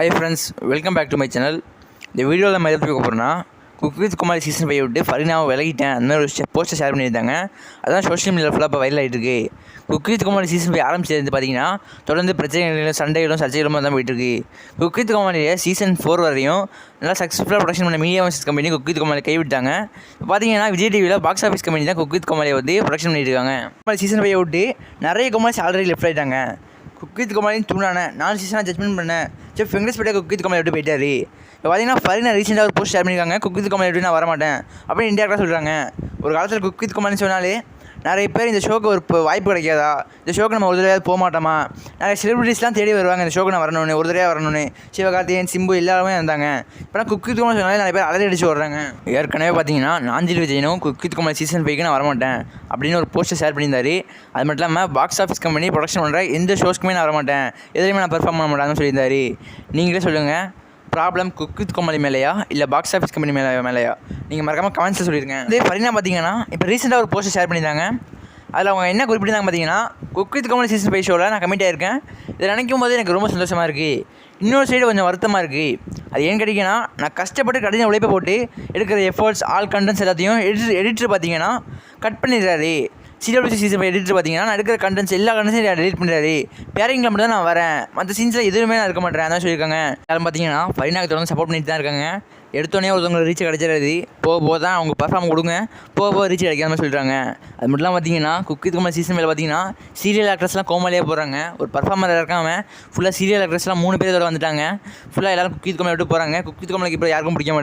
Hi friends, welcome back to my channel. இந்த வீடியோவில் நம்ம எதை பார்க்க போகிறோம்னா, குக் வித் கோமாளி சீசன் 5 விட்டு ஃபரீனாவை விலகிட்டேன் அந்த ஒரு போஸ்ட்டை ஷேர் பண்ணியிருந்தாங்க. அதான் சோஷியல் மீடியாவில் ஃபுல்லாக இப்போ வைரல் ஆகிட்டு இருக்கு. குக் வித் கோமாளி சீசன் 5 ஆரம்பிச்சது பார்த்தீங்கன்னா தொடர்ந்து பிரச்சனைகளும் சண்டைகளும் சர்ச்சைகளும் தான் போயிட்டுருக்கு. குக் வித் கோமாளியை சீசன் 4 வரையும் நல்லா சக்ஸஸ்ஃபுல்லாக ப்ரொடக்ஷன் பண்ண மீடியா வர்சஸ் கம்பெனி குக் வித் கோமாளி கைவிட்டாங்க. இப்போ பார்த்தீங்கன்னா விஜய் டிவியில் பாக்ஸ் ஆஃபீஸ் கம்பெனி தான் குக் வித் கோமாளியை வந்து ப்ரொடக்ஷன் பண்ணிட்டு இருக்காங்க. சீசன் 5 விட்டு நிறைய கோமாளிஸ் ஆல்ரெடி லெஃப்ட் ஆகிட்டாங்க. குக் வித் கோமாளின்னு தூணான 4 சீசனாக ஜட்மெண்ட் பண்ண செஃப் வெங்கடேஷ் பட்டே குக் வித் கோமாளி விட்டு போயிட்டாரு. இப்போ பார்த்தீங்கன்னா ஃபரீனா ரீசெண்டாக ஒரு போஸ்ட் ஷேர் பண்ணியிருக்காங்க. குக் வித் கோமாளி விட்டு நான் வரமாட்டேன் அப்படின்னு இந்தியாவுக்காக சொல்கிறாங்க. ஒரு காலத்தில் குக் வித் கோமாளின்னு சொன்னாலே நிறைய பேர் இந்த ஷோக்கு ஒரு வாய்ப்பு கிடைக்காதா, இந்த ஷோக்கு நம்ம ஒரு தடவையாவது போக மாட்டோமா, நிறைய செலிபிரிட்டிஸ்லாம் தேடி வருவாங்க இந்த ஷோக்கு நான் வரணும்னு, ஒரு தடவையாக வரணும்னு. சிவகார்த்திகேயன், சிம்பு எல்லாருமே இருந்தாங்க. இப்போலாம் குக் வித் கோமாளி சொன்னாலே நிறைய பேர் அலறி அடிச்சு வர்றாங்க. ஏற்கனவே பார்த்தீங்கன்னா நாஞ்சில் விஜயனும் குக் வித் கோமாளி சீசன் 5க்கு நான் வரமாட்டேன் அப்படின்னு ஒரு போஸ்ட்டை ஷேர் பண்ணியிருந்தாரு. அது மட்டும் இல்லாமல் பாக்ஸ் ஆஃபீஸ் கம்பெனி ப்ரொடக்ஷன் பண்ணுற எந்த ஷோஸ்க்குமே நான் வரமாட்டேன், எதுலையுமே நான் பெர்ஃபார்ம் பண்ண மாட்டாங்கன்னு சொல்லியிருந்தாரு. நீங்களே சொல்லுங்கள், ப்ராப்ளம் குக் வித் கோமாளி மேலேயா இல்லை பாக்ஸ் ஆஃபீஸ் கம்பெனி மேலேயா? நீங்கள் மறக்காமல் கமெண்ட்ஸில் சொல்லியிருங்க. இதே ஃபரீனா பார்த்தீங்கன்னா இப்போ ரீசெண்டாக ஒரு போஸ்ட்டை ஷேர் பண்ணியிருந்தாங்க. அதில் அவங்க என்ன குறிப்பிட்டிருந்தாங்க பார்த்தீங்கன்னா, குக் வித் கோமாளி சீசன் 5 ஷோவில் நான் கமிட் ஆகிருக்கேன். இதை நினைக்கும் போது எனக்கு ரொம்ப சந்தோஷமாக இருக்குது. இன்னொரு சைடு கொஞ்சம் வருத்தமாக இருக்குது. அது ஏன்னு கேட்டிங்கன்னா, நான் கஷ்டப்பட்டு கடின உழைப்பை போட்டு எடுக்கிற எஃபர்ட்ஸ் ஆல் கண்டென்ட்ஸ் எல்லாத்தையும் எடிட்டர் பார்த்தீங்கன்னா கட் பண்ணிடுறாரு. CWC சீசன் 5 எடிட்டர் பார்த்தீங்கன்னா நான் எடுக்கிற கண்டென்ட்ஸ் எல்லா கண்டென்ட்ஸையும் டெலிட் பண்ணிடுறாரு. பேரிங்கில் மட்டும் தான் நான் வரேன், மற்ற சீன்ஸில் எதுவுமே நான் இருக்க மாட்டேன் அதான் சொல்லியிருக்காங்க. யாரும் பார்த்தீங்கன்னா ஃபரீனாக்கு தொடர்ந்து சப்போர்ட் பண்ணிட்டு தான் இருக்காங்க. எடுத்தோடனே ஒருத்தவங்களுக்கு ரீச் கிடைச்சிடாது, போக தான் அவங்க பர்ஃபார்ம் கொடுங்க, போக ரீச் கிடைக்காத மாதிரி சொல்லிடுறாங்க. அது மட்டும் இல்லாமல் பார்த்தீங்கன்னா குக் வித் கோமாளி சீசன் மேலே பார்த்தீங்கன்னா சீரியல் ஆக்ட்ரஸ்லாம் கோமாளியாக போகிறாங்க. ஒரு பர்ஃபார்மர் இருக்காம ஃபுல்லாக சீரியல் ஆக்ட்ரஸ்லாம் 3 பேர் இதோட வந்துட்டாங்க. ஃபுல்லாக எல்லாரும் குக் வித் கோமாளி விட்டு போகிறாங்க. குக் வித் கோமாளிக்கு இப்போ யாருக்கும் பிடிக்க மாட்டேங்குது.